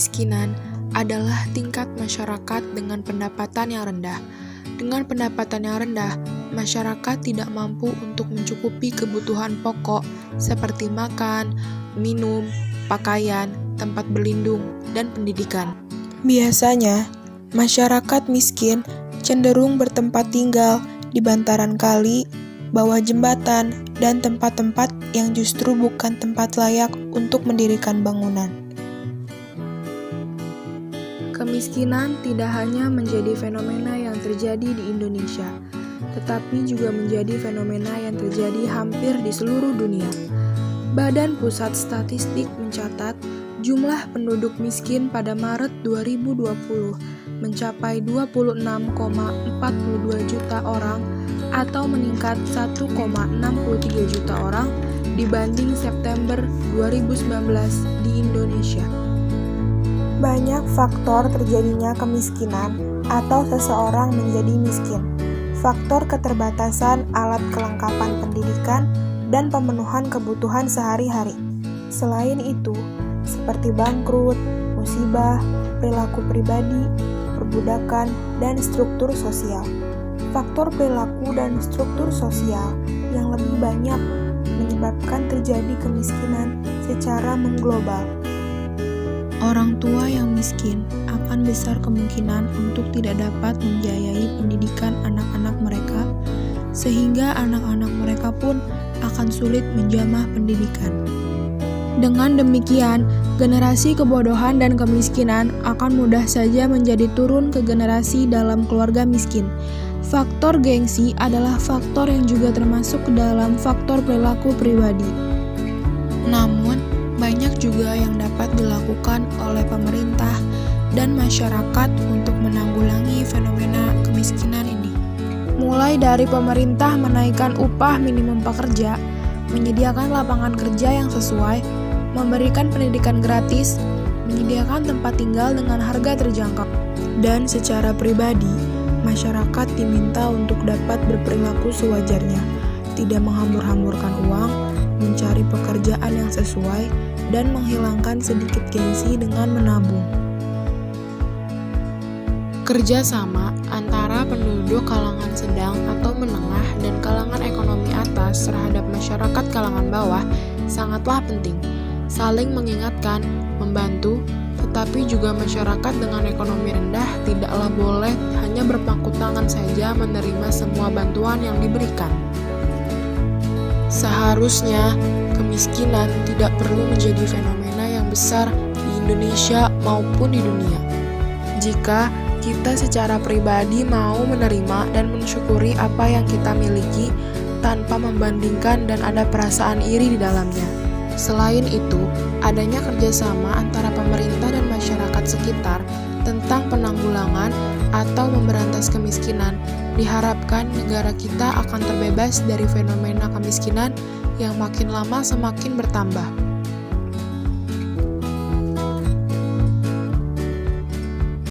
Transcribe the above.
kemiskinan adalah tingkat masyarakat dengan pendapatan yang rendah. Dengan pendapatan yang rendah, masyarakat tidak mampu untuk mencukupi kebutuhan pokok seperti makan, minum, pakaian, tempat berlindung, dan pendidikan. Biasanya, masyarakat miskin cenderung bertempat tinggal di bantaran kali, bawah jembatan, dan tempat-tempat yang justru bukan tempat layak untuk mendirikan bangunan. Kemiskinan tidak hanya menjadi fenomena yang terjadi di Indonesia, tetapi juga menjadi fenomena yang terjadi hampir di seluruh dunia. Badan Pusat Statistik mencatat jumlah penduduk miskin pada Maret 2020 mencapai 26,42 juta orang atau meningkat 1,63 juta orang dibanding September 2019 di Indonesia. Banyak faktor terjadinya kemiskinan atau seseorang menjadi miskin. Faktor keterbatasan alat kelengkapan pendidikan dan pemenuhan kebutuhan sehari-hari. Selain itu, seperti bangkrut, musibah, perilaku pribadi, perbudakan, dan struktur sosial. Faktor perilaku dan struktur sosial yang lebih banyak menyebabkan terjadi kemiskinan secara mengglobal. Orang tua yang miskin akan besar kemungkinan untuk tidak dapat membiayai pendidikan anak-anak mereka, sehingga anak-anak mereka pun akan sulit menjamah pendidikan. Dengan demikian, generasi kebodohan dan kemiskinan akan mudah saja menjadi turun ke generasi dalam keluarga miskin. Faktor gengsi adalah faktor yang juga termasuk ke dalam faktor perilaku pribadi. Namun, banyak juga yang dapat dilakukan oleh pemerintah dan masyarakat untuk menanggulangi fenomena kemiskinan ini. Mulai dari pemerintah menaikkan upah minimum pekerja, menyediakan lapangan kerja yang sesuai, memberikan pendidikan gratis, menyediakan tempat tinggal dengan harga terjangkau. Dan secara pribadi, masyarakat diminta untuk dapat berperilaku sewajarnya, tidak menghambur-hamburkan uang, mencari pekerjaan yang sesuai, dan menghilangkan sedikit gengsi dengan menabung. Kerjasama antara penduduk kalangan sedang atau menengah dan kalangan ekonomi atas terhadap masyarakat kalangan bawah sangatlah penting. Saling mengingatkan, membantu, tetapi juga masyarakat dengan ekonomi rendah tidaklah boleh hanya berpangku tangan saja menerima semua bantuan yang diberikan. Seharusnya, kemiskinan tidak perlu menjadi fenomena yang besar di Indonesia maupun di dunia. Jika kita secara pribadi mau menerima dan mensyukuri apa yang kita miliki tanpa membandingkan dan ada perasaan iri di dalamnya. Selain itu, adanya kerjasama antara pemerintah dan masyarakat sekitar tentang penanggulangan atau memberantas kemiskinan, diharapkan negara kita akan terbebas dari fenomena kemiskinan yang makin lama semakin bertambah.